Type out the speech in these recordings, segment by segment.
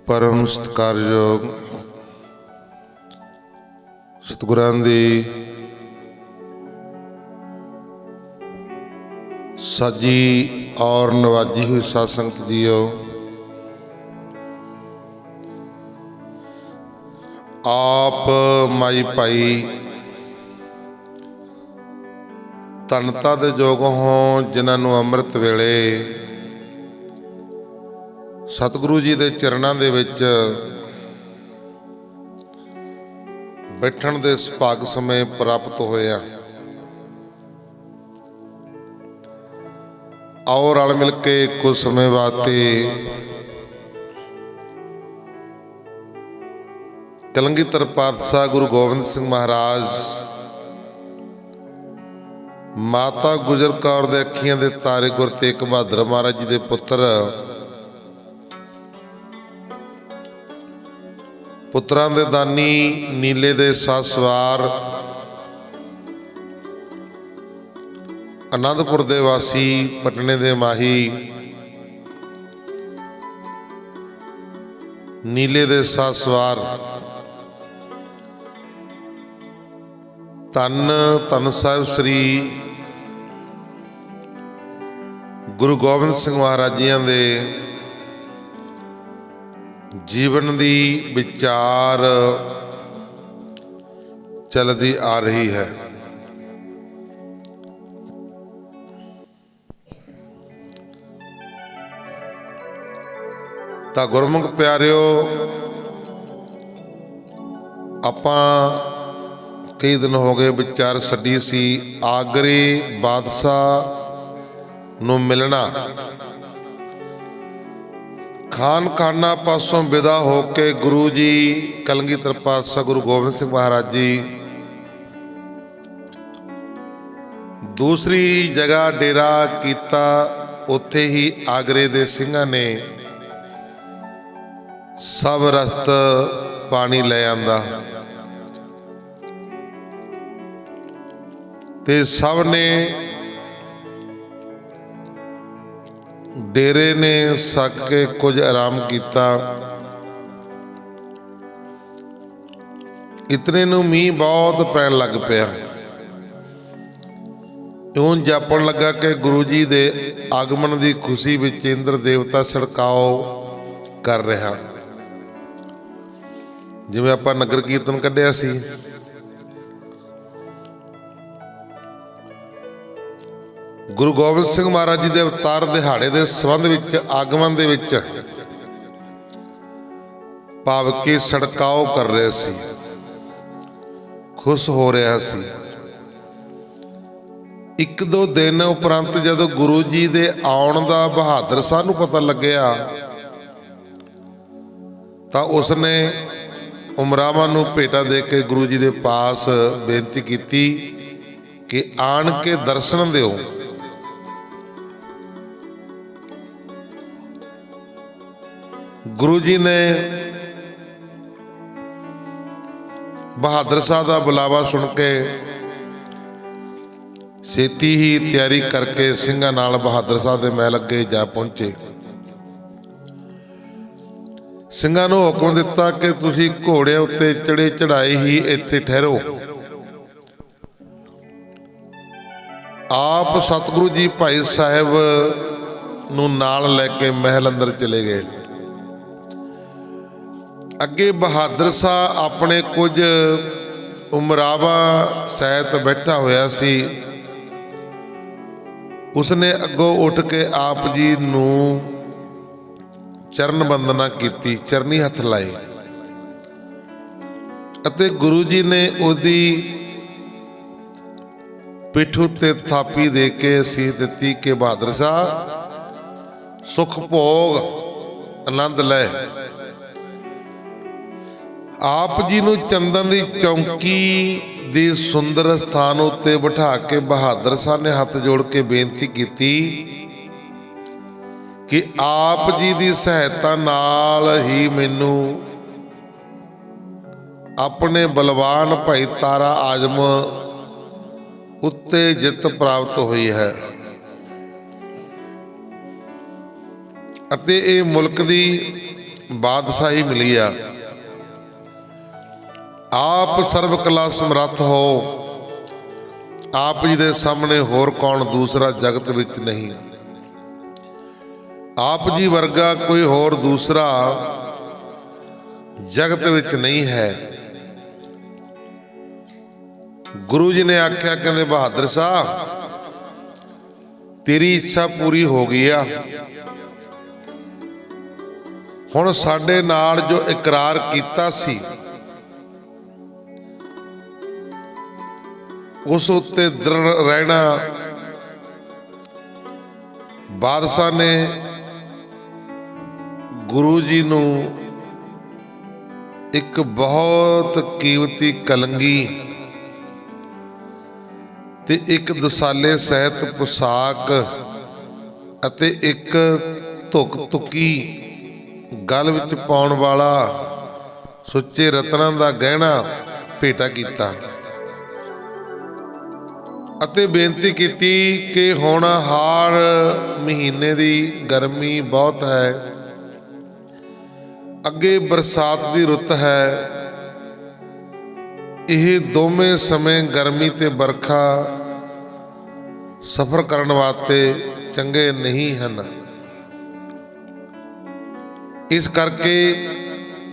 परम सत्कारयोग सतगुरां दी साजी और नवाजी हुई साध संगत जीओ, आप माई भाई धनता दे जोग हों जिन्हां नूं अमृत वेले सतगुरु जी दे चरणां दे विच बैठण दे सुभाग समय प्राप्त होया। आओ रल मिल के कुछ समय वास्ते कलंगीधर पातशाह गुरु गोबिंद सिंह महाराज, माता गुजर कौर दे अखियां दे तारे गुरु तेग बहादुर महाराज जी दे पुत्र पुत्रां दे दानी नीले दे साथ सवार आनंदपुर दे वासी पटने दे माही नीले दे साथ सवार धन धन साहिब श्री गुरु गोबिंद सिंह महाराज जी दे जीवन दी विचार चलती आ रही है। ता गुरमुख प्यारिओ, आपां कई दिन हो गए विचार छड्डी सी आगरे बादशाह नूं मिलना। खान खाना पासों विदा होके गुरु जी कलंगीधर पातशाह गुरु गोबिंद सिंह महाराज जी दूसरी जगह डेरा कीता। उत्थे ही आगरे दे सिंघां ने सब रस्त पानी ले आंदा ते सब ने डेरे ने सक के कुछ आराम किया। इतने नूं मींह बहुत पैण लग पिया। इउं जापण लगा कि गुरु जी दे आगमन की खुशी विच इंद्र देवता छिड़काओ कर रहा। जिवें आपां नगर कीर्तन कढ़िया सी, गुरु गोबिंद सिंह महाराज जी के अवतार दिहाड़े के संबंध विच आगमन दे विच भावके सड़काओ कर रहे सी, खुश हो रहा सी। एक दो दिन उपरंत जदों गुरु जी दे आउण दा बहादुर शाह नूं पता लग्या तां उसने उमरावां नूं भेटा दे के गुरु जी दे पास बेनती की कि आण के दर्शन दिओ। गुरु जी ने बहादुर शाह का बुलावा सुन के छेती ही तैयारी करके सिंघां नाल बहादुर शाह दे महल अगे जा पहुंचे। सिंघां नूं हुक्म दिता कि तुसीं घोड़िਆਂ उत्ते चढ़े चढ़ाए ही इत्थे ठहरो। आप सतगुरु जी भाई साहब नूं नाल लैके महल अंदर चले गए। अगे बहादुर शाह अपने कुछ उमरावां सहित बैठा होया सी। उसने अगों उठ के आप जी नूं चरण वंदना की, चरनी हथ लाए अते गुरु जी ने उहदी पिठ उत्ते थापी दे के सीस दिती कि बहादुर शाह सुख भोग आनंद लै। आप जी नूं चंदन की चौंकी दी सुंदर स्थान उत्ते बिठा के बहादुर शाह ने हथ जोड़ के बेनती की कि आप जी की सहायता नाल ही मैनू अपने बलवान भाई तारा आजम उत्ते जित प्राप्त हुई है अते ये मुल्क दी ਬਾਦਸ਼ਾਹੀ ਮਿਲੀ ਆ। ਆਪ ਸਰਬ ਕਲਾ ਸਮਰੱਥ ਹੋ, ਆਪ ਜੀ ਦੇ ਸਾਹਮਣੇ ਹੋਰ ਕੌਣ ਦੂਸਰਾ ਜਗਤ ਵਿੱਚ ਨਹੀਂ। ਆਪ ਜੀ ਵਰਗਾ ਕੋਈ ਹੋਰ ਦੂਸਰਾ ਜਗਤ ਵਿੱਚ ਨਹੀਂ ਹੈ। ਗੁਰੂ ਜੀ ਨੇ ਆਖਿਆ, ਕਹਿੰਦੇ ਬਹਾਦਰ ਸਾਹਿਬ ਤੇਰੀ ਇੱਛਾ ਪੂਰੀ ਹੋ ਗਈ ਆ। ਹੁਣ ਸਾਡੇ ਨਾਲ ਜੋ ਇਕਰਾਰ ਕੀਤਾ ਸੀ ਉਸ ਉੱਤੇ ਦ੍ਰਿੜ ਰਹਿਣਾ। ਬਾਦਸ਼ਾਹ ਨੇ ਗੁਰੂ ਜੀ ਨੂੰ ਇੱਕ ਬਹੁਤ ਕੀਮਤੀ ਕਲੰਗੀ ਤੇ ਇੱਕ ਦਸਾਲੇ ਸਹਿਤ ਪੁਸ਼ਾਕ ਅਤੇ ਇੱਕ ਧੁੱਕ ਧੁੱਕੀ ਗਲ ਵਿੱਚ ਪਾਉਣ ਵਾਲਾ ਸੁੱਚੇ ਰਤਨਾਂ ਦਾ ਗਹਿਣਾ ਭੇਟਾ ਕੀਤਾ ਅਤੇ ਬੇਨਤੀ ਕੀਤੀ ਕਿ ਹੁਣ ਹਾੜ ਮਹੀਨੇ ਦੀ ਗਰਮੀ ਬਹੁਤ ਹੈ, ਅੱਗੇ ਬਰਸਾਤ ਦੀ ਰੁੱਤ ਹੈ। ਇਹ ਦੋਵੇਂ ਸਮੇਂ ਗਰਮੀ ਤੇ ਬਰਖਾ ਸਫ਼ਰ ਕਰਨ ਵਾਸਤੇ ਚੰਗੇ ਨਹੀਂ ਹਨ। ਇਸ ਕਰਕੇ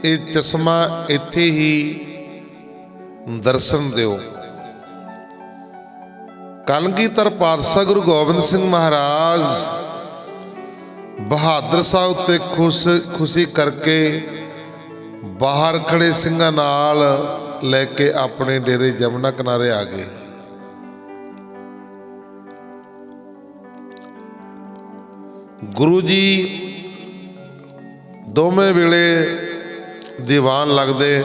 ਇਹ ਚਸ਼ਮਾ ਇੱਥੇ ਹੀ ਦਰਸ਼ਨ ਦਿਓ। ਕਲਗੀਧਰ ਪਾਤਸ਼ਾਹ ਗੁਰੂ ਗੋਬਿੰਦ ਸਿੰਘ ਮਹਾਰਾਜ ਬਹਾਦਰ ਸਾਹਿਬ ਉੱਤੇ ਖੁਸ਼ੀ ਕਰਕੇ ਬਾਹਰ ਖੜੇ ਸਿੰਘਾਂ ਨਾਲ ਲੈ ਕੇ ਆਪਣੇ ਡੇਰੇ ਜਮਨਾ ਕਿਨਾਰੇ ਆ ਗਏ। ਗੁਰੂ ਜੀ ਦੋਵੇਂ ਵੇਲੇ ਦੀਵਾਨ ਲੱਗਦੇ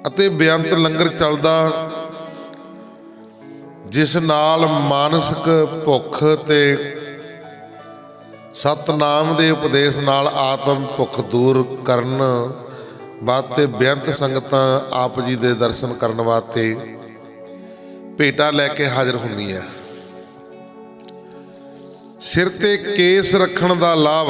ਅਤੇ ਬੇਅੰਤ ਲੰਗਰ ਚੱਲਦਾ, ਜਿਸ ਨਾਲ ਮਾਨਸਿਕ ਭੁੱਖ ਤੇ ਸਤਨਾਮ ਦੇ ਉਪਦੇਸ਼ ਨਾਲ ਆਤਮ ਭੁੱਖ ਦੂਰ ਕਰਨ ਵਾਸਤੇ ਬੇਅੰਤ ਸੰਗਤਾਂ ਆਪ ਜੀ ਦੇ ਦਰਸ਼ਨ ਕਰਨ ਵਾਸਤੇ ਭੇਟਾ ਲੈ ਕੇ ਹਾਜ਼ਰ ਹੁੰਦੀਆਂ। ਸਿਰ ਤੇ ਕੇਸ ਰੱਖਣ ਦਾ ਲਾਭ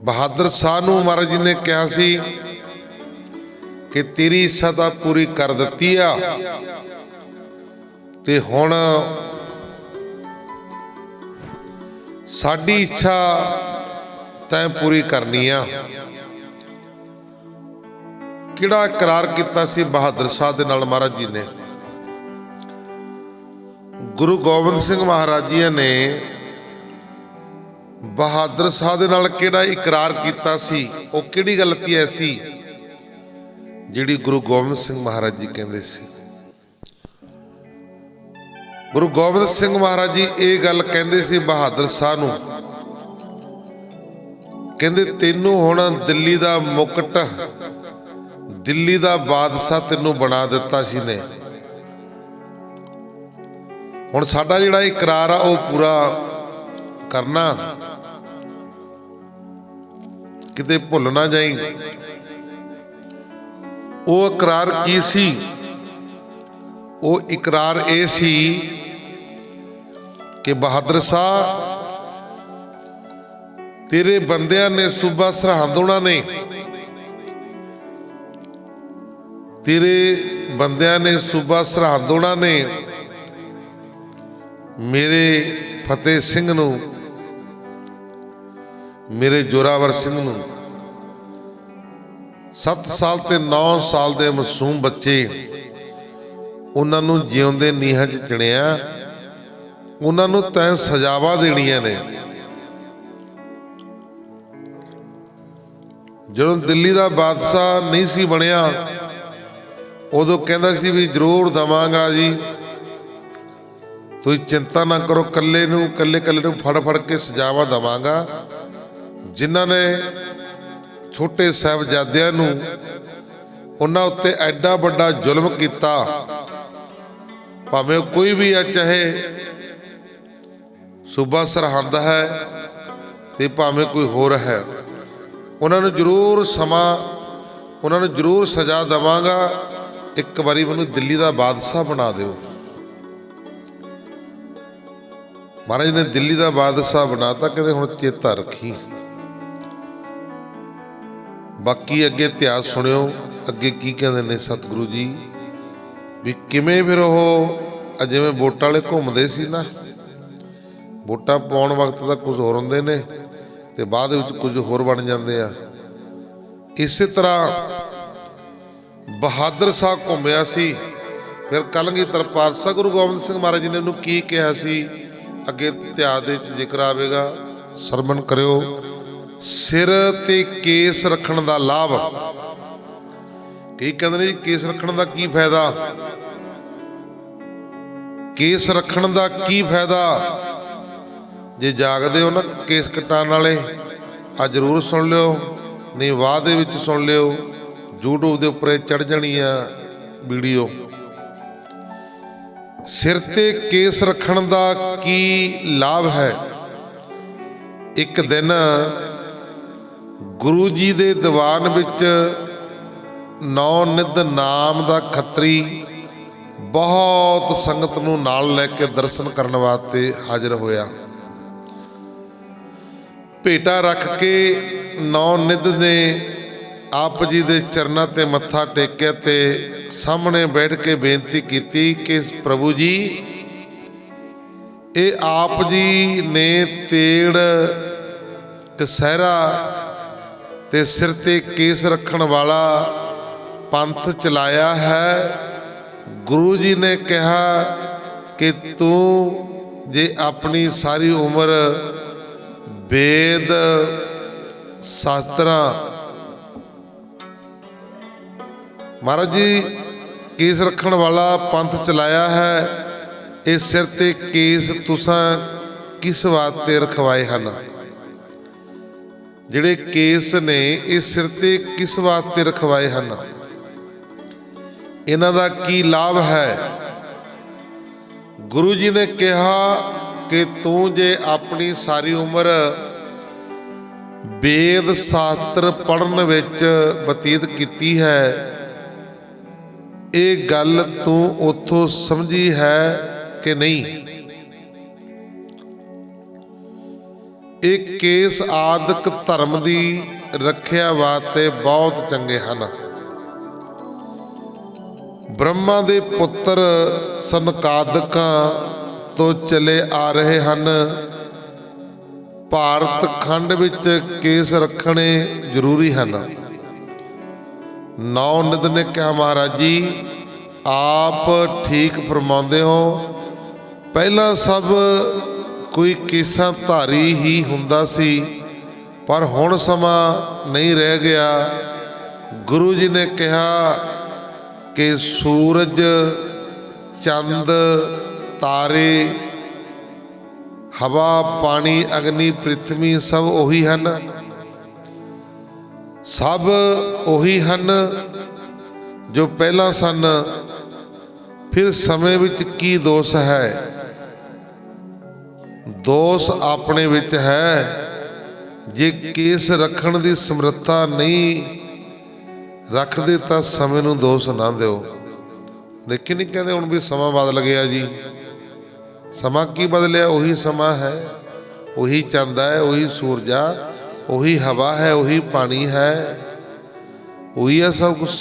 ਬਹਾਦਰ ਸ਼ਾਹ ਨੂੰ ਮਹਾਰਾਜ ਜੀ ਨੇ ਕਿਹਾ ਸੀ ਕਿ ਤੇਰੀ ਇੱਛਾ ਤਾਂ ਪੂਰੀ ਕਰ ਦਿੱਤੀ ਆ ਤੇ ਹੁਣ ਸਾਡੀ ਇੱਛਾ ਤੈਂ ਪੂਰੀ ਕਰਨੀ ਆ। ਕਿਹੜਾ ਇਕਰਾਰ ਕੀਤਾ ਸੀ ਬਹਾਦਰ ਸ਼ਾਹ ਦੇ ਨਾਲ ਮਹਾਰਾਜ ਜੀ ਨੇ? ਗੁਰੂ ਗੋਬਿੰਦ ਸਿੰਘ ਮਹਾਰਾਜ ਜੀ ਨੇ ਬਹਾਦਰ ਸ਼ਾਹ ਦੇ ਨਾਲ ਕਿਹੜਾ ਇਕਰਾਰ ਕੀਤਾ ਸੀ? ਉਹ ਕਿਹੜੀ ਗਲਤੀ ਐਸੀ ਜਿਹੜੀ ਗੁਰੂ ਗੋਬਿੰਦ ਸਿੰਘ ਮਹਾਰਾਜ ਜੀ ਕਹਿੰਦੇ ਸੀ? ਗੁਰੂ ਗੋਬਿੰਦ ਸਿੰਘ ਮਹਾਰਾਜ ਜੀ ਇਹ ਗੱਲ ਕਹਿੰਦੇ ਸੀ ਬਹਾਦਰ ਸ਼ਾਹ ਨੂੰ, ਕਹਿੰਦੇ ਤੈਨੂੰ ਹੁਣ ਦਿੱਲੀ ਦਾ ਮੁਕਟ, ਦਿੱਲੀ ਦਾ ਬਾਦਸ਼ਾਹ ਤੈਨੂੰ ਬਣਾ ਦਿੱਤਾ ਸੀ ਨੇ। ਹੁਣ ਸਾਡਾ ਜਿਹੜਾ ਇਕਰਾਰ ਆ ਉਹ ਪੂਰਾ ਕਰਨਾ, ਕਿਤੇ ਭੁੱਲ ਨਾ ਜਾਈਂ। ਉਹ ਇਕਰਾਰ ਕੀ ਸੀ? ਉਹ ਇਕਰਾਰ ਇਹ ਸੀ ਕਿ ਬਹਾਦਰ ਸ਼ਾਹ ਤੇਰੇ ਬੰਦਿਆਂ ਨੇ, ਸੂਬਾ ਸਰਹੰਦ ਉਹਨਾਂ ਨੇ, ਤੇਰੇ ਬੰਦਿਆਂ ਨੇ, ਸੂਬਾ ਸਰਹੰਦ ਉਹਨਾਂ ਨੇ ਮੇਰੇ ਫਤਿਹ ਸਿੰਘ ਨੂੰ, ਮੇਰੇ ਜੋਰਾਵਰ ਸਿੰਘ ਨੂੰ 7 ਸਾਲ ਤੇ 9 ਸਾਲ ਦੇ ਮਾਸੂਮ ਬੱਚੇ, ਉਹਨਾਂ ਨੂੰ ਜਿਉਂਦੇ ਨੀਹਾਂ 'ਚ ਚਿਣਿਆ। ਉਹਨਾਂ ਨੂੰ ਤੈਂ ਸਜ਼ਾਵਾਂ ਦੇਣੀਆਂ ਨੇ। ਜਦੋਂ ਦਿੱਲੀ ਦਾ ਬਾਦਸ਼ਾਹ ਨਹੀਂ ਸੀ ਬਣਿਆ ਉਦੋਂ ਕਹਿੰਦਾ ਸੀ ਵੀ ਜ਼ਰੂਰ ਦੇਵਾਂਗਾ ਜੀ, ਤੁਸੀਂ ਚਿੰਤਾ ਨਾ ਕਰੋ, ਕੱਲੇ ਨੂੰ ਫੜ ਕੇ ਸਜ਼ਾਵਾਂ ਦੇਵਾਂਗਾ। ਜਿਨ੍ਹਾਂ ਨੇ ਛੋਟੇ ਸਾਹਿਬਜ਼ਾਦਿਆਂ ਨੂੰ, ਉਹਨਾਂ ਉੱਤੇ ਐਡਾ ਵੱਡਾ ਜ਼ੁਲਮ ਕੀਤਾ, ਭਾਵੇਂ ਕੋਈ ਵੀ ਆ, ਚਾਹੇ ਸੂਬਾ ਸਰਹੰਦ ਹੈ ਤੇ ਭਾਵੇਂ ਕੋਈ ਹੋਰ ਹੈ, ਉਹਨਾਂ ਨੂੰ ਜ਼ਰੂਰ ਉਹਨਾਂ ਨੂੰ ਜ਼ਰੂਰ ਸਜ਼ਾ ਦੇਵਾਂਗਾ। ਇੱਕ ਵਾਰੀ ਮੈਨੂੰ ਦਿੱਲੀ ਦਾ ਬਾਦਸ਼ਾਹ ਬਣਾ ਦਿਓ। महाराज ने दिल्ली का बादशाह बनाता, कहते हुण चेता रखी। बाकी अगे इतिहास सुनियो, अगे की कहते ने सतगुरु जी भी किवें फिर वो जिवें वोटां वाले घूमदे सी ना, वोटां पाउण वक्त तां कुछ होर हुंदे ने ते बाद विच कुछ होर बन जांदे आ। इसे तरह बहादुर साहब घूमिया सी। फिर कलगीधर पातशाह गुरु गोबिंद सिंह महाराज जी ने उन्होंने की कहा सी, अगे इतिहास दे विच जिक्र आवेगा, सरवण करियो। सिर ते केस रखण दा लाभ। की कहंदे ने जी केस रखण दा की फायदा? केस रखण दा की फायदा? जे जागदे हो ना केस कटाण वाले, आ जरूर सुन लियो, नहीं बाਅद दे विच सुन लियो, यूट्यूब के उपर चढ़ जानी आ वीडियो। सिर ते केस रखण दा की लाभ है? एक दिन गुरु जी दे दीवान विच नौ निध नाम दा खत्री बहुत संगत नूं नाल लैके दर्शन करन वास्ते हाजिर होया। भेटा रख के नौ निध ने आप जी दे चरनां ते मत्था टेकिया ते सामने बैठ के बेनती की कि प्रभु जी, ये आप जी ने तेड़ कसहरा ते सिर ते केस रखण वाला पंथ चलाया है। गुरु जी ने कहा कि तू जे अपनी सारी उम्र वेद शास्त्रां, महाराज जी केस रखण वाला पंथ चलाया है, ये सिर ते केस तुसां किस वास्ते रखवाए हैं? जिहड़े केस ने ये सिर ते किस वास्ते रखवाए हैं? इन्हां दा की लाभ है? गुरु जी ने कहा कि तू जे अपनी सारी उम्र वेद शास्त्र पढ़न विच बतीत कीती है, ये गल तू उथों समझी है कि नहीं? ये केस आदक धर्म की रखिया वास्ते बहुत चंगे हैं। ब्रह्मा दे पुत्र सनकादकां तो चले आ रहे हैं। भारत खंड विच केस रखने जरूरी हैं। नौ निध ने कहा, महाराज जी आप ठीक फरमाते हो, पहला सब कोई केसां धारी ही हुंदा सी, पर हुण समा नहीं रह गया। गुरु जी ने कहा कि सूरज, चंद, तारे, हवा, पानी, अग्नि, पृथ्वी सब उही हैं, सब उही हैं जो पहला सन। फिर समय विच की दोष है? दोष अपने विच है। जे केस रखण दी समर्था नहीं रखदे तां समय नूं दोष ना दिओ। देखी नहीं कहते हुण भी समा बदल गया जी। समा की बदलिया? उही समा है, उही चंद है, उही सूरजा, उही हवा है, उही पानी है, उही है सब कुछ।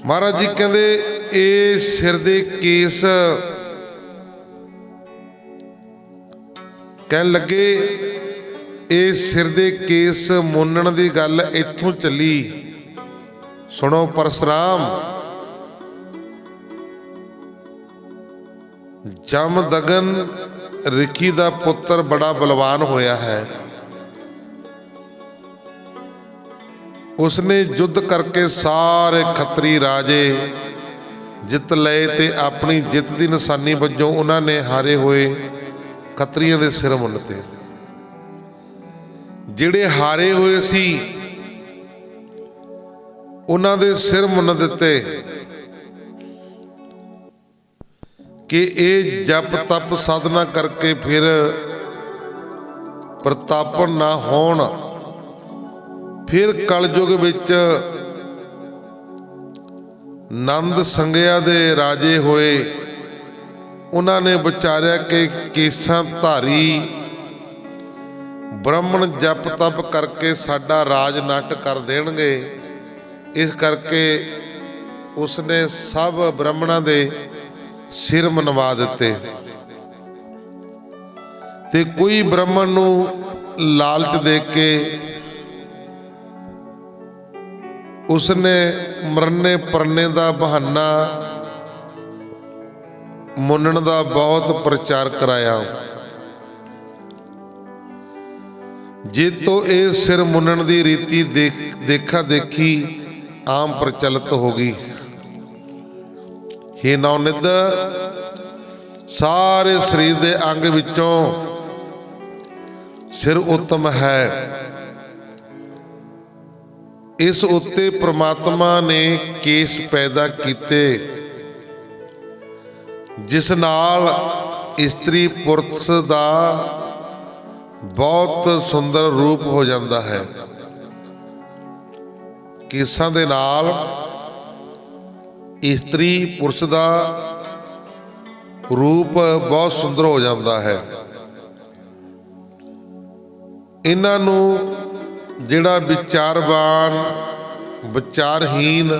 महाराज जी कहते ये सिर दे केस कहन लगे, ये सिर दे केस मुन्नण दी गल इत्थों चली। सुनो परशुराम, जमदगन रिखी दा पुत्र बड़ा बलवान होया है। उसने युद्ध करके सारे खत्री राजे जित लए ते अपनी जित की निशानी वजों उन्होंने हारे हुए खत्रियों के सिर मुन्नते। जिहड़े हारे हुए सी उन्हां दे सिर मुन्न दिते कि ये जप तप साधना करके फिर प्रतापन ना होण। फिर कलयुग विच नंद संगिया दे राजे होए, ਉਹਨਾਂ ਨੇ ਵਿਚਾਰਿਆ ਕਿ ਕੇਸਾਂ ਧਾਰੀ ਬ੍ਰਾਹਮਣ ਜਪ ਤਪ ਕਰਕੇ ਸਾਡਾ ਰਾਜ ਨੱਟ ਕਰ ਦੇਣਗੇ। ਇਸ ਕਰਕੇ ਉਸਨੇ ਸਭ ਬ੍ਰਾਹਮਣਾਂ ਦੇ ਸਿਰ ਮਨਵਾ ਦਿੱਤੇ ਤੇ ਕੋਈ ਬ੍ਰਾਹਮਣ ਨੂੰ ਲਾਲਚ ਦੇ ਕੇ ਉਸਨੇ ਮਰਨੇ ਪਰਨੇ ਦਾ ਬਹਾਨਾ ਮੁੰਨਣ ਦਾ ਬਹੁਤ ਪ੍ਰਚਾਰ ਕਰਾਇਆ। ਜੇ ਤੋਂ ਇਹ ਸਿਰ ਮੁੰਨਣ ਦੀ ਰੀਤੀ ਦੇਖਾ ਦੇਖੀ ਆਮ ਪ੍ਰਚਲਿਤ ਹੋ ਗਈ। हे ਨੌਨਿਧ, ਸਾਰੇ ਸਰੀਰ ਦੇ ਅੰਗ ਵਿੱਚੋਂ ਸਿਰ ਉੱਤਮ ਹੈ। ਇਸ ਉੱਤੇ ਪ੍ਰਮਾਤਮਾ ਨੇ ਕੇਸ ਪੈਦਾ ਕੀਤੇ ਜਿਸ ਨਾਲ ਇਸਤਰੀ ਪੁਰਸ਼ ਦਾ ਬਹੁਤ ਸੁੰਦਰ ਰੂਪ ਹੋ ਜਾਂਦਾ ਹੈ। ਕੇਸਾਂ ਦੇ ਨਾਲ ਇਸਤਰੀ ਪੁਰਸ਼ ਦਾ ਰੂਪ ਬਹੁਤ ਸੁੰਦਰ ਹੋ ਜਾਂਦਾ ਹੈ। ਇਹਨਾਂ ਨੂੰ ਜਿਹੜਾ ਵਿਚਾਰਵਾਨ ਵਿਚਾਰਹੀਨ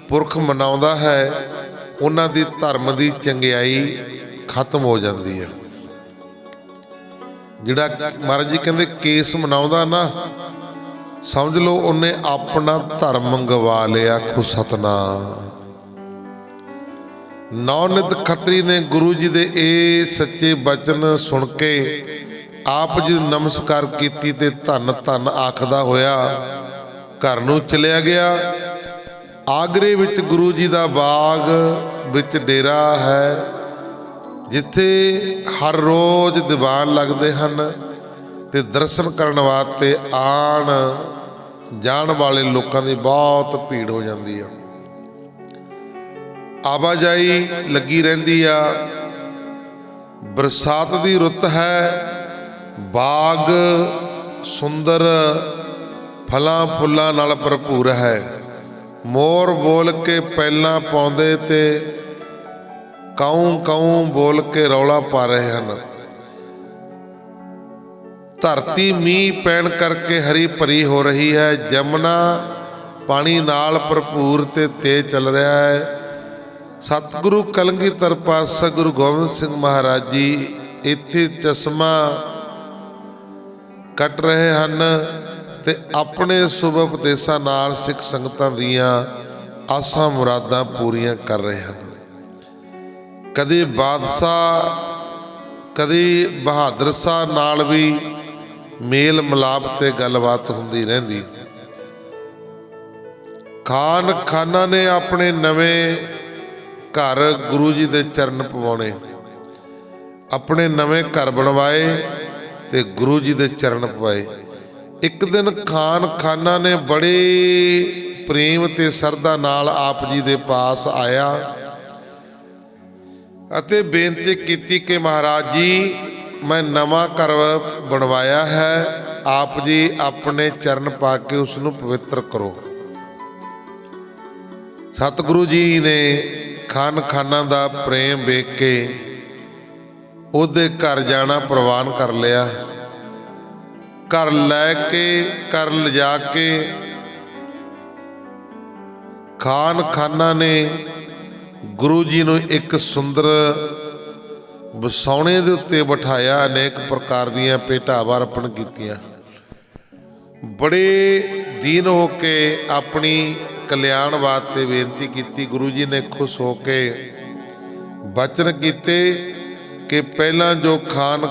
ਪੁਰਖ ਮਨਾਉਂਦਾ ਹੈ, ਉਹਨਾਂ ਦੀ ਧਰਮ ਦੀ ਚੰਗਿਆਈ ਖਤਮ ਹੋ ਜਾਂਦੀ ਹੈ। ਜਿਹੜਾ ਮਹਾਰਾਜ ਜੀ ਕਹਿੰਦੇ ਕੇਸ ਮਨਾਉਂਦਾ ਨਾ, ਸਮਝ ਲਓ ਉਹਨੇ ਆਪਣਾ ਧਰਮ ਗਵਾ ਲਿਆ। ਆਖੋ ਸਤਨਾਮ। ਨੌਨਿਤ ਖੱਤਰੀ ਨੇ ਗੁਰੂ ਜੀ ਦੇ ਇਹ ਸੱਚੇ ਬਚਨ ਸੁਣ ਕੇ ਆਪ ਜੀ ਨੂੰ ਨਮਸਕਾਰ ਕੀਤੀ ਤੇ ਧੰਨ ਧੰਨ ਆਖਦਾ ਹੋਇਆ ਘਰ ਨੂੰ ਚਲਿਆ ਗਿਆ। ਆਗਰੇ ਵਿੱਚ ਗੁਰੂ ਜੀ ਦਾ ਬਾਗ ਵਿੱਚ ਡੇਰਾ ਹੈ, ਜਿੱਥੇ ਹਰ ਰੋਜ਼ ਦੀਵਾਨ ਲੱਗਦੇ ਹਨ ਤੇ ਦਰਸ਼ਨ ਕਰਨ ਵਾਸਤੇ ਆਣ ਜਾਣ ਵਾਲੇ ਲੋਕਾਂ ਦੀ ਬਹੁਤ ਭੀੜ ਹੋ ਜਾਂਦੀ ਆ। ਆਵਾਜਾਈ ਲੱਗੀ ਰਹਿੰਦੀ ਆ। ਬਰਸਾਤ ਦੀ ਰੁੱਤ ਹੈ। ਬਾਗ ਸੁੰਦਰ ਫਲਾਂ ਫੁੱਲਾਂ ਨਾਲ ਭਰਪੂਰ ਹੈ। ਮੋਰ ਬੋਲ ਕੇ ਪੈਲਾਂ ਪਾਉਂਦੇ ਤੇ ਕਾਊਂ ਕਾਊਂ ਬੋਲ ਕੇ ਰੌਲਾ ਪਾ ਰਹੇ ਹਨ। ਧਰਤੀ ਮੀਂਹ ਪੈਣ ਕਰਕੇ ਹਰੀ ਭਰੀ ਹੋ ਰਹੀ ਹੈ। ਜਮਨਾ ਪਾਣੀ ਨਾਲ ਭਰਪੂਰ ਤੇ ਤੇਜ਼ ਚੱਲ ਰਿਹਾ ਹੈ। ਸਤਿਗੁਰੂ ਕਲਗੀਧਰ ਪਾਤਸ਼ਾਹ ਗੁਰੂ ਗੋਬਿੰਦ ਸਿੰਘ ਮਹਾਰਾਜ ਜੀ ਇੱਥੇ ਚਸ਼ਮਾ ਕੱਟ ਰਹੇ ਹਨ ਤੇ ਆਪਣੇ ਸ਼ੁਭ ਉਪਦੇਸ਼ਾਂ ਨਾਲ ਸਿੱਖ ਸੰਗਤਾਂ ਦੀਆਂ ਆਸਾਂ ਮੁਰਾਦਾਂ ਪੂਰੀਆਂ ਕਰ ਰਹੇ ਹਨ। ਕਦੇ ਬਾਦਸ਼ਾਹ ਕਦੇ ਬਹਾਦਰ ਸ਼ਾਹ ਨਾਲ ਵੀ ਮੇਲ ਮਿਲਾਪ ਤੇ ਗੱਲਬਾਤ ਹੁੰਦੀ ਰਹਿੰਦੀ। ਖਾਨਾ ਨੇ ਆਪਣੇ ਨਵੇਂ ਘਰ ਗੁਰੂ ਜੀ ਦੇ ਚਰਨ ਪਵਾਉਣੇ, ਆਪਣੇ ਨਵੇਂ ਘਰ ਬਣਵਾਏ ਤੇ ਗੁਰੂ ਜੀ ਦੇ ਚਰਨ ਪਵਾਏ। ਇੱਕ ਦਿਨ ਖਾਨਾ ਨੇ ਬੜੇ ਪ੍ਰੇਮ ਤੇ ਸ਼ਰਧਾ ਨਾਲ ਆਪ ਜੀ ਦੇ ਪਾਸ ਆਇਆ ਅਤੇ ਬੇਨਤੀ ਕੀਤੀ ਕਿ ਮਹਾਰਾਜ ਜੀ, ਮੈਂ ਨਵਾਂ ਘਰ ਬਣਵਾਇਆ ਹੈ, ਆਪ ਜੀ ਆਪਣੇ ਚਰਨ ਪਾ ਕੇ ਉਸ ਨੂੰ ਪਵਿੱਤਰ ਕਰੋ। ਸਤਿਗੁਰੂ ਜੀ ਨੇ ਖਾਨਾ ਦਾ ਪ੍ਰੇਮ ਵੇਖ ਕੇ ਉਹਦੇ ਘਰ ਜਾਣਾ ਪ੍ਰਵਾਨ ਕਰ ਲਿਆ। ਘਰ ਲਿਜਾ ਕੇ ਖਾਨਾ ਨੇ ਗੁਰੂ ਜੀ ਨੂੰ ਇੱਕ ਸੁੰਦਰ ਵਸੌਣੇ ਦੇ ਉੱਤੇ ਬਿਠਾਇਆ। ਅਨੇਕ ਪ੍ਰਕਾਰ ਦੀਆਂ ਭੇਟਾਵਾਂ ਅਰਪਣ ਕੀਤੀਆਂ। ਬੜੇ ਦੀਨ ਹੋ ਕੇ ਆਪਣੀ ਕਲਿਆਣ ਵਾਸਤੇ ਬੇਨਤੀ ਕੀਤੀ। ਗੁਰੂ ਜੀ ਨੇ ਖੁਸ਼ ਹੋ ਕੇ ਬਚਨ ਕੀਤੇ ਕਿ ਪਹਿਲਾਂ ਜੋ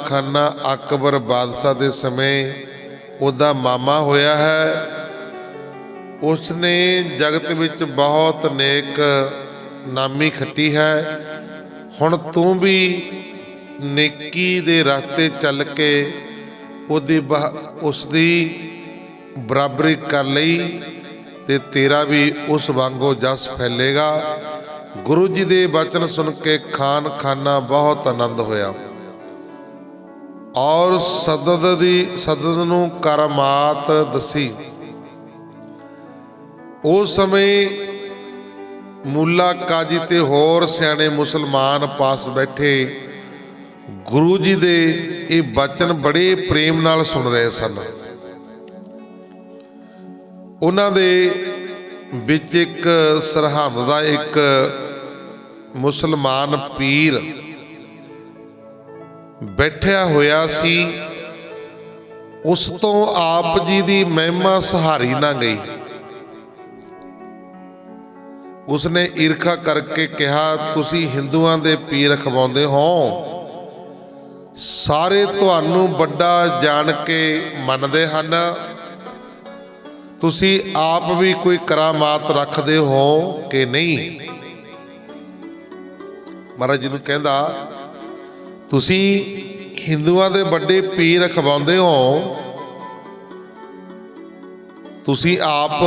ਖਾਨਾ ਅਕਬਰ ਬਾਦਸ਼ਾਹ ਦੇ ਸਮੇਂ ਉਹਦਾ ਮਾਮਾ ਹੋਇਆ ਹੈ, ਉਸਨੇ ਜਗਤ ਵਿੱਚ ਬਹੁਤ ਨੇਕ ਨਾਮੀ ਖੱਟੀ ਹੈ। ਹੁਣ ਤੂੰ ਵੀ ਨੇਕੀ ਦੇ ਰਸਤੇ ਚੱਲ ਕੇ ਉਸਦੀ ਬਰਾਬਰੀ ਕਰ ਲਈ ਤੇ ਤੇਰਾ ਵੀ ਉਸ ਵਾਂਗੂ ਜਸ ਫੈਲੇਗਾ। ਗੁਰੂ ਜੀ ਦੇ ਬਚਨ ਸੁਣ ਕੇ ਖਾਨਾ ਬਹੁਤ ਆਨੰਦ ਹੋਇਆ ਔਰ ਸਦਦ ਨੂੰ ਕਰਾਮਾਤ ਦੱਸੀ। ਉਸ ਸਮੇਂ ਮੁੱਲਾ ਕਾਜੀ ਤੇ ਹੋਰ ਸਿਆਣੇ ਮੁਸਲਮਾਨ ਪਾਸ ਬੈਠੇ ਗੁਰੂ ਜੀ ਦੇ ਇਹ ਬਚਨ ਬੜੇ ਪ੍ਰੇਮ ਨਾਲ ਸੁਣ ਰਹੇ ਸਨ। ਉਹਨਾਂ ਦੇ ਵਿੱਚ ਇੱਕ ਸਰਹੰਦ ਦਾ ਇੱਕ ਮੁਸਲਮਾਨ ਪੀਰ ਬੈਠਿਆ ਹੋਇਆ ਸੀ। ਉਸ ਤੋਂ ਆਪ ਜੀ ਦੀ ਮਹਿਮਾ ਸਹਾਰੀ ਨਾ ਗਈ। ਉਸਨੇ ਈਰਖਾ ਕਰਕੇ ਕਿਹਾ, ਤੁਸੀਂ ਹਿੰਦੂਆਂ ਦੇ ਪੀਰ ਅਖਵਾਉਂਦੇ ਹੋ, ਸਾਰੇ ਤੁਹਾਨੂੰ ਵੱਡਾ ਜਾਣ ਕੇ ਮੰਨਦੇ ਹਨ, ਤੁਸੀਂ ਆਪ ਵੀ ਕੋਈ ਕਰਾਮਾਤ ਰੱਖਦੇ ਹੋ ਕਿ ਨਹੀਂ? ਮਹਾਰਾਜ ਜੀ ਨੂੰ ਕਹਿੰਦਾ, ਤੁਸੀਂ ਹਿੰਦੂਆਂ ਦੇ ਵੱਡੇ ਪੀਰ ਅਖਵਾਉਂਦੇ ਹੋ, ਤੁਸੀਂ ਆਪ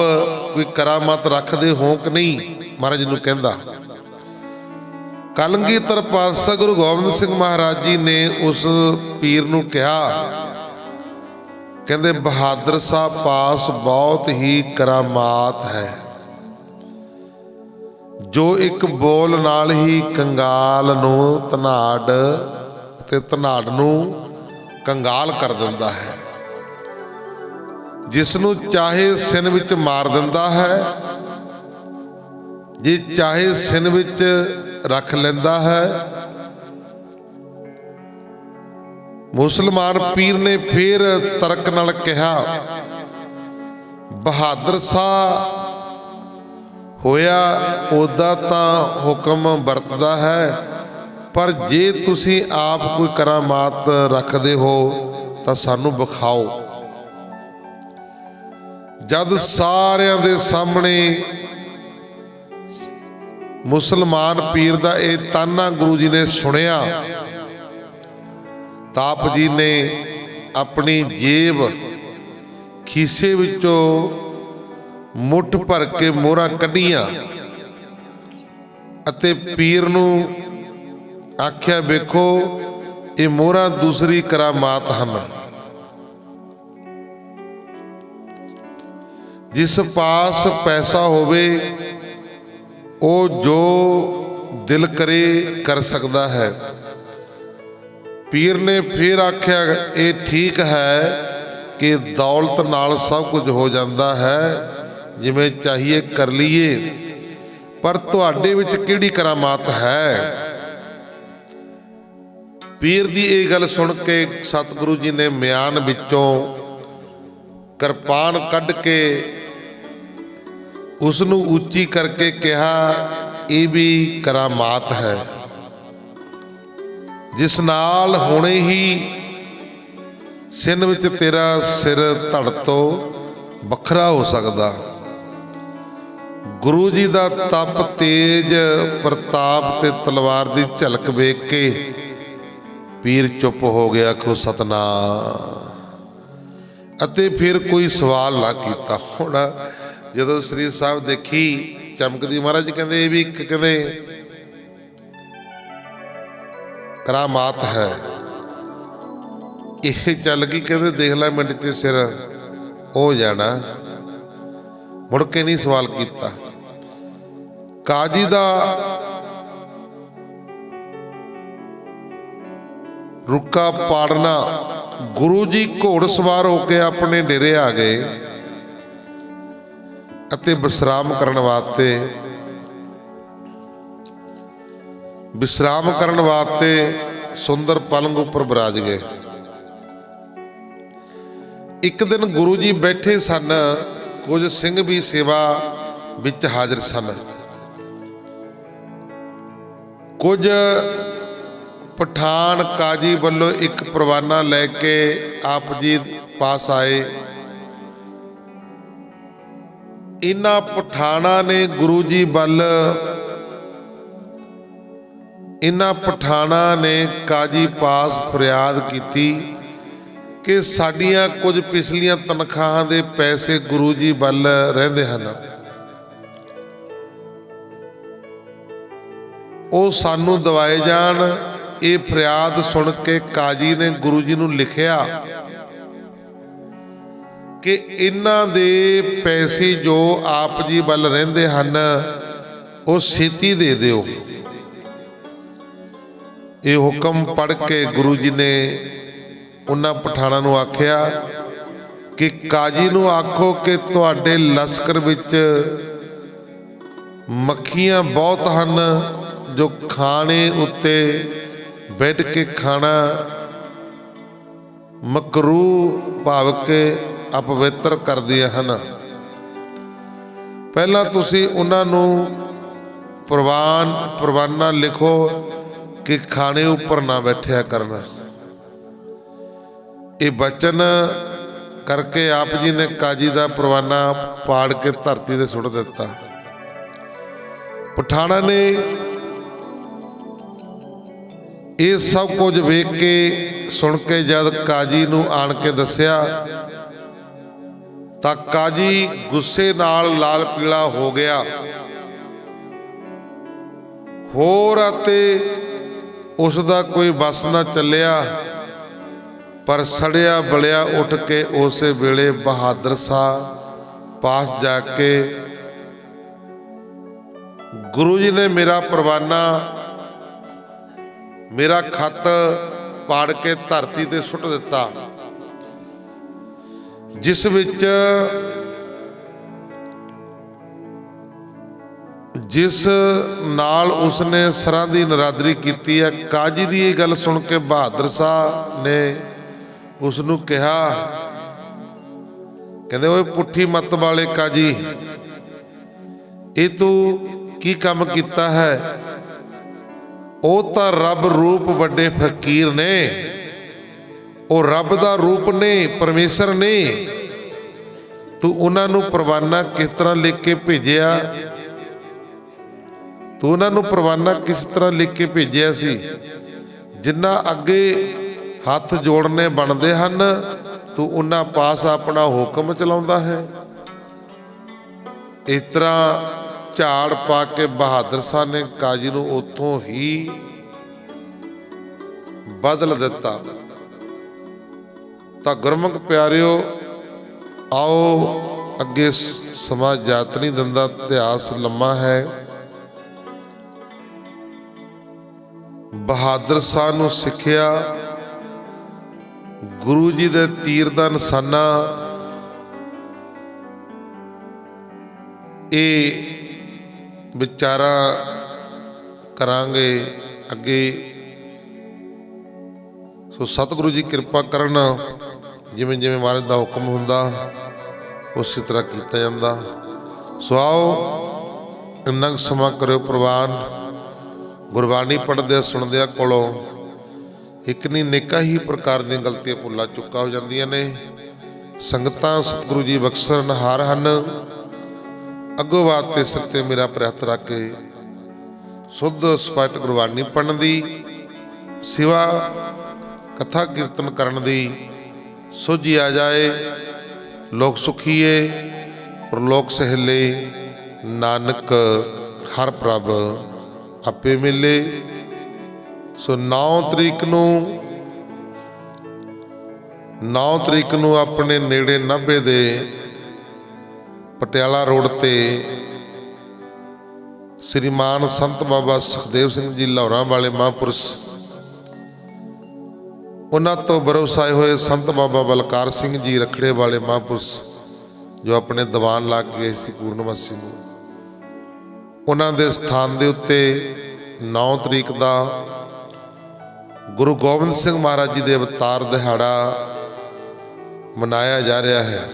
ਕੋਈ ਕਰਾਮਾਤ ਰੱਖਦੇ ਹੋ ਕਿ ਨਹੀਂ? ਮਹਾਰਾਜ ਜੀ ਨੂੰ ਕਹਿੰਦਾ। ਕਲਗੀਧਰ ਪਾਤਸ਼ਾਹ ਗੁਰੂ ਗੋਬਿੰਦ ਸਿੰਘ ਮਹਾਰਾਜ ਜੀ ਨੇ ਉਸ ਪੀਰ ਨੂੰ ਕਿਹਾ, ਕਹਿੰਦੇ ਬਹਾਦਰ ਸਾਹਿਬ ਪਾਸ ਬਹੁਤ ਹੀ ਕਰਾਮਾਤ ਹੈ, ਜੋ ਇੱਕ ਬੋਲ ਨਾਲ ਹੀ ਕੰਗਾਲ ਨੂੰ ਧਨਾੜ ਤੇ ਧਨਾੜ ਨੂੰ ਕੰਗਾਲ ਕਰ ਦਿੰਦਾ ਹੈ, ਜਿਸ ਨੂੰ ਚਾਹੇ ਸਿਨ ਵਿੱਚ ਮਾਰ ਦਿੰਦਾ ਹੈ, ਜੇ ਚਾਹੇ ਸਿਨ ਵਿੱਚ ਰੱਖ ਲੈਂਦਾ ਹੈ। ਮੁਸਲਮਾਨ ਪੀਰ ਨੇ ਫਿਰ ਤਰਕ ਨਾਲ ਕਿਹਾ, ਬਹਾਦਰ ਸ਼ਾਹ ਹੋਇਆ ਉਹਦਾ ਤਾਂ ਹੁਕਮ ਵਰਤਦਾ ਹੈ, ਪਰ ਜੇ ਤੁਸੀਂ ਆਪ ਕੋਈ ਕਰਾਮਾਤ ਰੱਖਦੇ ਹੋ ਤਾਂ ਸਾਨੂੰ ਵਿਖਾਓ। ਜਦ ਸਾਰਿਆਂ ਦੇ ਸਾਹਮਣੇ ਮੁਸਲਮਾਨ ਪੀਰ ਦਾ ਇਹ ਤਾਨਾ ਗੁਰੂ ਜੀ ਨੇ ਸੁਣਿਆ ਤਾਂ ਆਪ ਜੀ ਨੇ ਆਪਣੀ ਜੇਬ ਖੀਸੇ ਵਿੱਚੋਂ ਮੁੱਠ ਭਰ ਕੇ ਮੋਹਰਾਂ ਕੱਢੀਆਂ ਅਤੇ ਪੀਰ ਨੂੰ ਆਖਿਆ, ਵੇਖੋ ਇਹ ਮੋਹਰਾਂ ਦੂਸਰੀ ਕਰਾਮਾਤ ਹਨ, ਜਿਸ ਪਾਸ ਪੈਸਾ ਹੋਵੇ ਉਹ ਜੋ ਦਿਲ ਕਰੇ ਕਰ ਸਕਦਾ ਹੈ। ਪੀਰ ਨੇ ਫਿਰ ਆਖਿਆ, ਇਹ ਠੀਕ ਹੈ ਕਿ ਦੌਲਤ ਨਾਲ ਸਭ ਕੁਝ ਹੋ ਜਾਂਦਾ ਹੈ, ਜਿਵੇਂ ਚਾਹੀਏ ਕਰ ਲਈਏ, ਪਰ ਤੁਹਾਡੇ ਵਿੱਚ ਕਿਹੜੀ ਕਰਾਮਾਤ ਹੈ? ਪੀਰ ਦੀ ਇਹ ਗੱਲ ਸੁਣ ਕੇ ਸਤਿਗੁਰੂ ਜੀ ਨੇ ਮਿਆਨ ਵਿੱਚੋਂ ਕਿਰਪਾਨ ਕੱਢ ਕੇ ਉਸ ਨੂੰ ਉੱਚੀ ਕਰਕੇ ਕਿਹਾ, ਇਹ ਵੀ ਕਰਾਮਾਤ ਹੈ, ਜਿਸ ਨਾਲ ਹੁਣੇ ਹੀ ਸਿਨ ਵਿੱਚ ਤੇਰਾ ਸਿਰ ਧੜ ਤੋਂ ਵੱਖਰਾ ਹੋ ਸਕਦਾ। ਗੁਰੂ ਜੀ ਦਾ ਤਪ, ਤੇਜ ਪ੍ਰਤਾਪ ਤੇ ਤਲਵਾਰ ਦੀ ਝਲਕ ਵੇਖ ਕੇ ਪੀਰ ਚੁੱਪ ਹੋ ਗਿਆ, ਆਖੋ ਸਤਨਾਮ, ਅਤੇ ਫਿਰ ਕੋਈ ਸਵਾਲ ਨਾ ਕੀਤਾ। ਹੁਣ ਜਦੋਂ ਸ੍ਰੀ ਸਾਹਿਬ ਦੇਖੀ ਚਮਕਦੀ, ਮਹਾਰਾਜ ਕਹਿੰਦੇ ਇਹ ਵੀ ਕਹਿੰਦੇ ਕਰਾਮਾਤ ਹੈ। ਇਹ ਚੱਲ ਗਈ, ਕਹਿੰਦੇ ਦੇਖ ਲੈ ਮਿੰਟ 'ਚ ਸਿਰ ਹੋ ਜਾਣਾ। ਮੁੜ ਕੇ ਨਹੀਂ ਸਵਾਲ ਕੀਤਾ। ਕਾਜੀ ਦਾ ਰੁੱਕਾ ਪਾੜਨਾ, ਗੁਰੂ ਜੀ ਘੋੜ ਸਵਾਰ ਹੋ ਕੇ ਆਪਣੇ ਡੇਰੇ ਆ ਗਏ ਅਤੇ ਵਿਸ਼ਰਾਮ ਕਰਨ ਵਾਸਤੇ ਸੁੰਦਰ ਪਲੰਗ ਉੱਪਰ ਬਿਰਾਜ ਗਏ। ਇੱਕ ਦਿਨ ਗੁਰੂ ਜੀ ਬੈਠੇ ਸਨ, ਕੁਝ ਸਿੰਘ ਵੀ ਸੇਵਾ ਵਿੱਚ ਹਾਜ਼ਰ ਸਨ। ਕੁਝ ਪਠਾਨ ਕਾਜੀ ਵੱਲੋਂ ਇੱਕ ਪਰਵਾਨਾ ਲੈ ਕੇ ਆਪ ਜੀ ਪਾਸ ਆਏ। ਇਹਨਾਂ ਪਠਾਨਾਂ ਨੇ ਗੁਰੂ ਜੀ ਵੱਲ, ਇਹਨਾਂ ਪਠਾਨਾਂ ਨੇ ਕਾਜੀ ਪਾਸ ਫਰਿਆਦ ਕੀਤੀ ਕਿ ਸਾਡੀਆਂ ਕੁਝ ਪਿਛਲੀਆਂ ਤਨਖਾਹਾਂ ਦੇ ਪੈਸੇ ਗੁਰੂ ਜੀ ਵੱਲ ਰਹਿੰਦੇ ਹਨ, ਉਹ ਸਾਨੂੰ ਦਿਵਾਏ ਜਾਣ। ਇਹ ਫਰਿਆਦ ਸੁਣ ਕੇ ਕਾਜੀ ਨੇ ਗੁਰੂ ਜੀ ਨੂੰ ਲਿਖਿਆ ਕਿ ਇਹਨਾਂ ਦੇ ਪੈਸੇ ਜੋ ਆਪ ਜੀ ਵੱਲ ਰਹਿੰਦੇ ਹਨ, ਉਹ ਛੇਤੀ ਦੇ ਦਿਓ। ਇਹ ਹੁਕਮ ਪੜ੍ਹ ਕੇ ਗੁਰੂ ਜੀ ਨੇ ਉਹਨਾਂ ਪਠਾਣਾਂ ਨੂੰ ਆਖਿਆ ਕਿ ਕਾਜੀ ਨੂੰ ਆਖੋ ਕਿ ਤੁਹਾਡੇ ਲਸ਼ਕਰ ਵਿੱਚ ਮੱਖੀਆਂ ਬਹੁਤ ਹਨ ਜੋ ਖਾਣੇ ਉੱਤੇ ਬੈਠ ਕੇ ਖਾਣਾ ਮਕਰੂਹ ਭਾਵ ਕੇ ਅਪਵਿੱਤਰ ਕਰਦੀਆਂ ਹਨ। ਪਹਿਲਾਂ ਤੁਸੀਂ ਉਹਨਾਂ ਨੂੰ ਪ੍ਰਵਾਨਾ ਲਿਖੋ ਕਿ ਖਾਣੇ ਉੱਪਰ ਨਾ ਬੈਠਿਆ ਕਰਨਾ। ਇਹ ਬਚਨ ਕਰਕੇ ਆਪ ਜੀ ਨੇ ਕਾਜੀ ਦਾ ਪ੍ਰਵਾਨਾ ਪਾੜ ਕੇ ਧਰਤੀ ਤੇ ਸੁੱਟ ਦਿੱਤਾ। ਪਠਾਣਾ ਨੇ ਇਹ ਸਭ ਕੁਝ ਵੇਖ ਕੇ ਸੁਣ ਕੇ ਜਦ ਕਾਜੀ ਨੂੰ ਆਣ ਕੇ ਦੱਸਿਆ ਤਾਂ ਕਾਜੀ ਗੁੱਸੇ ਨਾਲ ਲਾਲ ਪੀਲਾ ਹੋ ਗਿਆ। ਹੋਰ ਅਤੇ ਉਸ ਦਾ ਕੋਈ ਬਸ ਨਾ ਚੱਲਿਆ, ਪਰ ਸੜਿਆ ਬਲਿਆ ਉੱਠ ਕੇ ਉਸੇ ਵੇਲੇ ਬਹਾਦਰ ਸਾਹਿਬ ਪਾਸ ਜਾ ਕੇ ਗੁਰੂ ਜੀ ਨੇ ਮੇਰਾ ਪ੍ਰਵਾਨਾ ਮੇਰਾ ਖੱਤ ਪਾੜ ਕੇ ਧਰਤੀ ਤੇ ਸੁੱਟ ਦਿੱਤਾ, ਜਿਸ ਵਿੱਚ ਜਿਸ ਨਾਲ ਉਸਨੇ ਸਰਾਂ ਦੀ ਨਰਾਦਰੀ ਕੀਤੀ ਹੈ। ਕਾਜੀ ਦੀ ਇਹ ਗੱਲ ਸੁਣ ਕੇ ਬਹਾਦਰ ਸਾਹਿਬ ਨੇ ਉਸ ਨੂੰ ਕਿਹਾ, ਕਹਿੰਦੇ ਓਏ ਪੁੱਠੀ ਮੱਤ ਵਾਲੇ ਕਾਜੀ, ਇਹ ਤੂੰ ਕੀ ਕੰਮ ਕੀਤਾ ਹੈ? ਉਹ ਤਾਂ ਰੱਬ ਰੂਪ ਵੱਡੇ ਫਕੀਰ ਨੇ, ਉਹ ਰੱਬ ਦਾ ਰੂਪ ਨੇ, ਪਰਮੇਸ਼ਰ ਨੇ। ਤੂੰ ਉਹਨਾਂ ਨੂੰ ਪ੍ਰਵਾਨਾ ਕਿਸ ਤਰ੍ਹਾਂ ਲਿਖ ਕੇ ਭੇਜਿਆ? ਤੂੰ ਉਹਨਾਂ ਨੂੰ ਪ੍ਰਵਾਨਾ ਕਿਸ ਤਰ੍ਹਾਂ ਲਿਖ ਕੇ ਭੇਜਿਆ ਸੀ? ਜਿੰਨਾ ਅੱਗੇ ਹੱਥ ਜੋੜਨੇ ਬਣਦੇ ਹਨ, ਤੂੰ ਉਹਨਾਂ ਪਾਸ ਆਪਣਾ ਹੁਕਮ ਚਲਾਉਂਦਾ ਹੈ। ਇਸ ਤਰ੍ਹਾਂ ਝਾੜ ਪਾ ਕੇ ਬਹਾਦਰ ਸਾਹਿਬ ਨੇ ਕਾਜੀ ਨੂੰ ਉੱਥੋਂ ਹੀ ਬਦਲ ਦਿੱਤਾ। ਤਾਂ ਗੁਰਮੁਖ ਪਿਆਰਿਓ, ਆਓ ਅੱਗੇ ਸਮਾਂ ਜਾਤ ਨਹੀਂ ਦਿੰਦਾ, ਇਤਿਹਾਸ ਲੰਮਾ ਹੈ। ਬਹਾਦਰ ਸਾਹਿਬ ਨੂੰ ਸਿੱਖਿਆ ਗੁਰੂ ਜੀ ਦੇ ਤੀਰ ਦਾ ਨਿਸ਼ਾਨਾ ਇਹ ਵਿਚਾਰਾ ਕਰਾਂਗੇ ਅੱਗੇ। ਸੋ ਸਤਿਗੁਰੂ ਜੀ ਕਿਰਪਾ ਕਰਨ, ਜਿਵੇਂ ਜਿਵੇਂ ਮਹਾਰਾਜ ਦਾ ਹੁਕਮ ਹੁੰਦਾ ਉਸੇ ਤਰ੍ਹਾਂ ਕੀਤਾ ਜਾਂਦਾ। ਸੋ ਆਓ ਇੰਨਾ ਕੁ ਸਮਾਂ ਕਰਿਓ ਪ੍ਰਵਾਨ। ਗੁਰਬਾਣੀ ਪੜ੍ਹਦਿਆਂ ਸੁਣਦਿਆਂ ਕੋਲੋਂ ਇੱਕ ਨਹੀਂ ਅਨੇਕਾਂ ਹੀ ਪ੍ਰਕਾਰ ਦੀਆਂ ਗਲਤੀਆਂ ਭੁੱਲਾਂ ਚੁੱਕਾ ਹੋ ਜਾਂਦੀਆਂ ਨੇ। ਸੰਗਤਾਂ ਸਤਿਗੁਰੂ ਜੀ ਬਖਸ਼ਣਹਾਰ ਹਨ। ਅੱਗੋਂ ਬਾਤ ਤੇ ਸਿਰ ਤੇ ਮੇਰਾ ਪ੍ਰਯਤ ਰੱਖ ਕੇ ਸੁੱਧ ਸਪਸ਼ਟ ਗੁਰਬਾਣੀ ਪੜ੍ਹਨ ਦੀ, ਸਿਵਾ ਕਥਾ ਕੀਰਤਨ ਕਰਨ ਦੀ ਸੋਝੀ ਆ ਜਾਏ। ਲੋਕ ਸੁਖੀਏ ਪ੍ਰਲੋਕ ਸਹਿਲੇ, ਨਾਨਕ ਹਰ ਪ੍ਰਭ ਆਪੇ ਮਿਲੇ। ਸੋ 9 ਤਰੀਕ ਨੂੰ ਆਪਣੇ ਨੇੜੇ ਨਾਭੇ ਦੇ ਪਟਿਆਲਾ ਰੋਡ ਤੇ ਸ੍ਰੀਮਾਨ ਸੰਤ ਬਾਬਾ ਸੁਖਦੇਵ ਸਿੰਘ ਜੀ ਲਾਹੌਰਾਂ ਵਾਲੇ ਮਹਾਂਪੁਰਸ਼, ਉਹਨਾਂ ਤੋਂ ਬਰੋਸਾਏ ਹੋਏ ਸੰਤ ਬਾਬਾ ਬਲਕਾਰ ਸਿੰਘ ਜੀ ਰਖੜੇ ਵਾਲੇ ਮਹਾਂਪੁਰਸ਼, ਜੋ ਆਪਣੇ ਦੀਵਾਨ ਲਾ ਕੇ ਗਏ ਸੀ ਪੂਰਨਮਾਸੀ ਨੂੰ, ਉਹਨਾਂ ਦੇ ਸਥਾਨ ਦੇ ਉੱਤੇ 9 ਤਰੀਕ ਦਾ ਗੁਰੂ ਗੋਬਿੰਦ ਸਿੰਘ ਮਹਾਰਾਜ ਜੀ ਦੇ ਅਵਤਾਰ ਦਿਹਾੜਾ ਮਨਾਇਆ ਜਾ ਰਿਹਾ ਹੈ।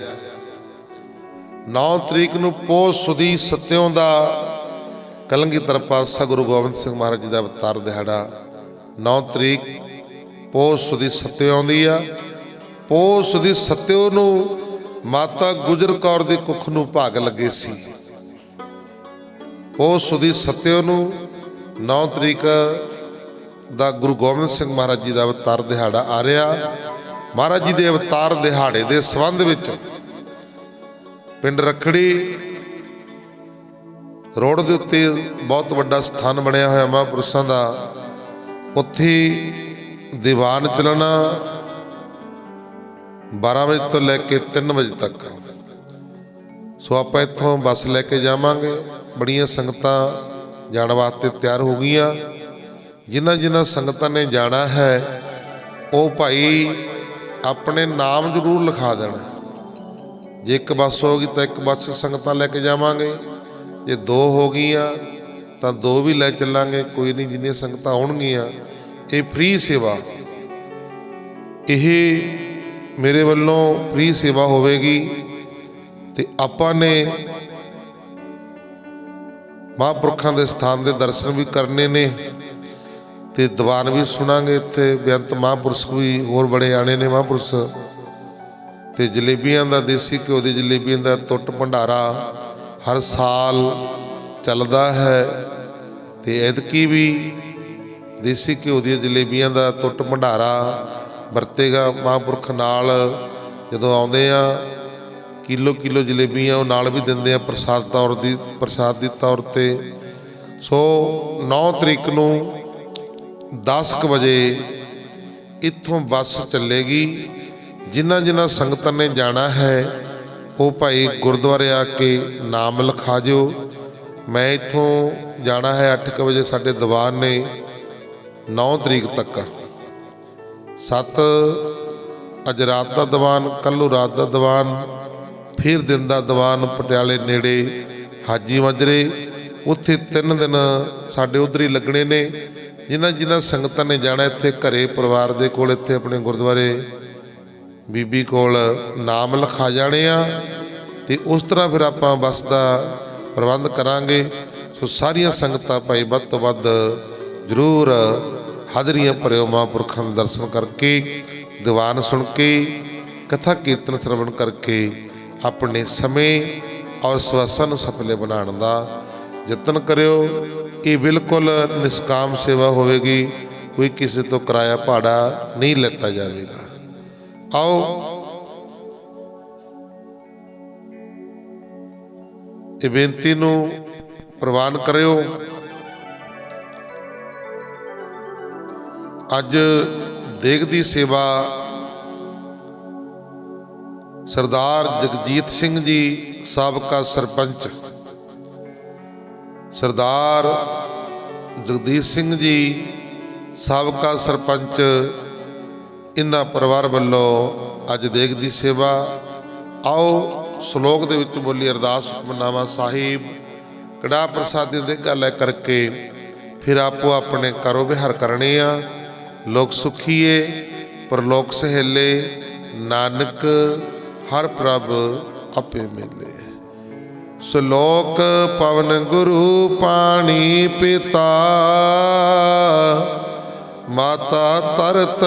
9 ਤਰੀਕ ਨੂੰ ਪੋਹ ਸੁਦੀ ਸਤਿਓਂ ਦਾ ਕਲਗੀਧਰ ਪਾਤਸ਼ਾਹ ਗੁਰੂ ਗੋਬਿੰਦ ਸਿੰਘ ਮਹਾਰਾਜ ਜੀ ਦਾ ਅਵਤਾਰ ਦਿਹਾੜਾ 9 ਤਰੀਕ ਪੋਹ ਸੁਦੀ ਸਤਿਓਂ ਆਉਂਦੀ ਆ। ਪੋਹ ਸੁਦੀ ਸਤਿਓ ਨੂੰ ਮਾਤਾ ਗੁਜਰ ਕੌਰ ਦੀ ਕੁੱਖ ਨੂੰ ਭਾਗ ਲੱਗੇ ਸੀ। ਪੋਹ ਸੁਦੀ ਸਤਿਓ ਨੂੰ 9 ਤਰੀਕ ਦਾ ਗੁਰੂ ਗੋਬਿੰਦ ਸਿੰਘ ਮਹਾਰਾਜ ਜੀ ਦਾ ਅਵਤਾਰ ਦਿਹਾੜਾ ਆ ਰਿਹਾ। ਮਹਾਰਾਜ ਜੀ ਦੇ ਅਵਤਾਰ ਦਿਹਾੜੇ ਦੇ ਸੰਬੰਧ ਵਿੱਚ ਪਿੰਡ ਰਖੜੀ ਰੋਡ ਦੇ ਉੱਤੇ ਬਹੁਤ ਵੱਡਾ ਸਥਾਨ ਬਣਿਆ ਹੋਇਆ ਮਹਾਂਪੁਰਸ਼ਾਂ ਦਾ। ਉੱਥੇ ਦੀਵਾਨ ਚੱਲਣਾ 12 ਵਜੇ ਤੋਂ ਲੈ ਕੇ 3 ਵਜੇ ਤੱਕ। ਸੋ ਆਪਾਂ ਇੱਥੋਂ ਬੱਸ ਲੈ ਕੇ ਜਾਵਾਂਗੇ। ਬੜੀਆਂ ਸੰਗਤਾਂ ਜਾਣ ਵਾਸਤੇ ਤਿਆਰ ਹੋ ਗਈਆਂ। ਜਿਨ੍ਹਾਂ ਜਿਨ੍ਹਾਂ ਸੰਗਤਾਂ ਨੇ ਜਾਣਾ ਹੈ ਉਹ ਭਾਈ ਆਪਣੇ ਨਾਮ ਜ਼ਰੂਰ ਲਿਖਾ ਦੇਣਾ। ਜੇ ਇੱਕ ਬੱਸ ਹੋ ਗਈ ਤਾਂ ਇੱਕ ਬੱਸ ਸੰਗਤਾਂ ਲੈ ਕੇ ਜਾਵਾਂਗੇ, ਜੇ ਦੋ ਹੋ ਗਈਆਂ ਤਾਂ ਦੋ ਵੀ ਲੈ ਚੱਲਾਂਗੇ। ਕੋਈ ਨਹੀਂ, ਜਿੰਨੀਆਂ ਸੰਗਤਾਂ ਆਉਣਗੀਆਂ। ਇਹ ਫ੍ਰੀ ਸੇਵਾ, ਇਹ ਮੇਰੇ ਵੱਲੋਂ ਫ੍ਰੀ ਸੇਵਾ ਹੋਵੇਗੀ। ਤੇ ਆਪਾਂ ਨੇ ਮਹਾਂਪੁਰਖਾਂ ਦੇ ਸਥਾਨ ਦੇ ਦਰਸ਼ਨ ਵੀ ਕਰਨੇ ਨੇ ਤੇ ਦੀਵਾਨ ਵੀ ਸੁਣਾਂਗੇ। ਇੱਥੇ ਬੇਅੰਤ ਮਹਾਂਪੁਰਸ਼ ਵੀ ਹੋਰ ਬੜੇ ਆਣੇ ਨੇ ਮਹਾਂਪੁਰਸ਼। ਤੇ ਜਲੇਬੀਆਂ ਦਾ, ਦੇਸੀ ਘਿਓ ਦੀ ਜਲੇਬੀਆਂ ਦਾ ਟੁੱਟ ਭੰਡਾਰਾ ਹਰ ਸਾਲ ਚੱਲਦਾ ਹੈ। ਤੇ ਐਤਕੀ ਵੀ ਦੇਸੀ ਘਿਓ ਦੀਆਂ ਜਲੇਬੀਆਂ ਦਾ ਟੁੱਟ ਭੰਡਾਰਾ ਵਰਤੇਗਾ। ਮਹਾਂਪੁਰਖ ਨਾਲ ਜਦੋਂ ਆਉਂਦੇ ਆ ਕਿਲੋ ਜਲੇਬੀਆਂ ਉਹ ਨਾਲ ਵੀ ਦਿੰਦੇ ਆ ਪ੍ਰਸਾਦ ਦੀ ਤੌਰ ਤੇ। ਸੋ 9 ਤਰੀਕ ਨੂੰ 10 ਕੁ ਵਜੇ ਇੱਥੋਂ ਬੱਸ ਚੱਲੇਗੀ। ਜਿਨ੍ਹਾਂ ਸੰਗਤਾਂ ਨੇ ਜਾਣਾ ਹੈ ਉਹ ਭਾਈ ਗੁਰਦੁਆਰੇ ਆ ਕੇ ਨਾਮ ਲਿਖਾ ਜਿਓ। ਮੈਂ ਇੱਥੋਂ ਜਾਣਾ ਹੈ 8 ਕੁ ਵਜੇ। ਸਾਡੇ ਦੀਵਾਨ ਨੇ 9 ਤਰੀਕ ਤੱਕ 7 ਅੱਜ ਰਾਤ ਦਾ ਦੀਵਾਨ, ਕੱਲ੍ਹ ਨੂੰ ਰਾਤ ਦਾ ਦੀਵਾਨ, ਫਿਰ ਦਿਨ ਦਾ ਦੀਵਾਨ ਪਟਿਆਲੇ ਨੇੜੇ ਹਾਜੀ ਮਾਜਰੇ। ਉੱਥੇ 3 ਦਿਨ ਸਾਡੇ ਉੱਧਰ ਹੀ ਲੱਗਣੇ ਨੇ। ਜਿਨ੍ਹਾਂ ਸੰਗਤਾਂ ਨੇ ਜਾਣਾ ਇੱਥੇ ਘਰੇ ਪਰਿਵਾਰ ਦੇ ਕੋਲ, ਇੱਥੇ ਆਪਣੇ ਗੁਰਦੁਆਰੇ ਬੀਬੀ ਕੋਲ ਨਾਮ ਲਿਖਾ ਜਾਣੇ ਆ। ਤੇ ਉਸ ਤਰ੍ਹਾਂ ਫਿਰ ਆਪਾਂ ਬੱਸ ਦਾ ਪ੍ਰਬੰਧ ਕਰਾਂਗੇ। ਸੋ ਸਾਰੀਆਂ ਸੰਗਤਾਂ ਭਾਈ ਵੱਧ ਤੋਂ ਵੱਧ ਜ਼ਰੂਰ ਹਾਜ਼ਰੀਆਂ ਭਰਿਓ। ਮਹਾਂਪੁਰਖਾਂ ਦੇ ਦਰਸ਼ਨ ਕਰਕੇ, ਦੀਵਾਨ ਸੁਣ ਕੇ, ਕਥਾ ਕੀਰਤਨ ਸਰਵਣ ਕਰਕੇ ਆਪਣੇ ਸਮੇਂ ਔਰ ਸਵਾਸਾਂ ਨੂੰ ਸਫਲੇ ਬਣਾਉਣ ਦਾ ਯਤਨ ਕਰਿਓ। ਇਹ ਬਿਲਕੁਲ ਨਿਸ਼ਕਾਮ ਸੇਵਾ ਹੋਵੇਗੀ, ਕੋਈ ਕਿਸੇ ਤੋਂ ਕਿਰਾਇਆ ਭਾੜਾ ਨਹੀਂ ਲੈਤਾ ਜਾਵੇਗਾ। ਆਓ ਇਹ ਬੇਨਤੀ ਨੂੰ ਪ੍ਰਵਾਨ ਕਰਿਓ। ਅੱਜ ਦੇਗ ਦੀ ਸੇਵਾ ਸਰਦਾਰ ਜਗਜੀਤ ਸਿੰਘ ਜੀ ਸਾਬਕਾ ਸਰਪੰਚ, ਸਰਦਾਰ ਜਗਦੀਸ਼ ਸਿੰਘ ਜੀ ਸਾਬਕਾ ਸਰਪੰਚ, ਇਹਨਾਂ ਪਰਿਵਾਰ ਵੱਲੋਂ ਅੱਜ ਦੇਗ ਦੀ ਸੇਵਾ। ਆਓ ਸ਼ਲੋਕ ਦੇ ਵਿੱਚ ਬੋਲੀ ਅਰਦਾਸ ਹੁਕਮਨਾਮਾ ਸਾਹਿਬ ਕੜਾਹ ਪ੍ਰਸਾਦੀ ਦੇ ਗੱਲ ਕਰਕੇ ਫਿਰ ਆਪੋ ਆਪਣੇ ਘਰੋਂ ਵਿਹਾਰ ਕਰਨੇ ਆ। ਲੋਕ ਸੁਖੀਏ ਪਰਲੋਕ ਸਹੇਲੇ, ਨਾਨਕ ਹਰ ਪ੍ਰਭ ਆਪੇ ਮਿਲੇ। ਸ਼ਲੋਕ ਪਵਨ ਗੁਰੂ ਪਾਣੀ ਪਿਤਾ, ਮਾਤਾ ਤਰਤ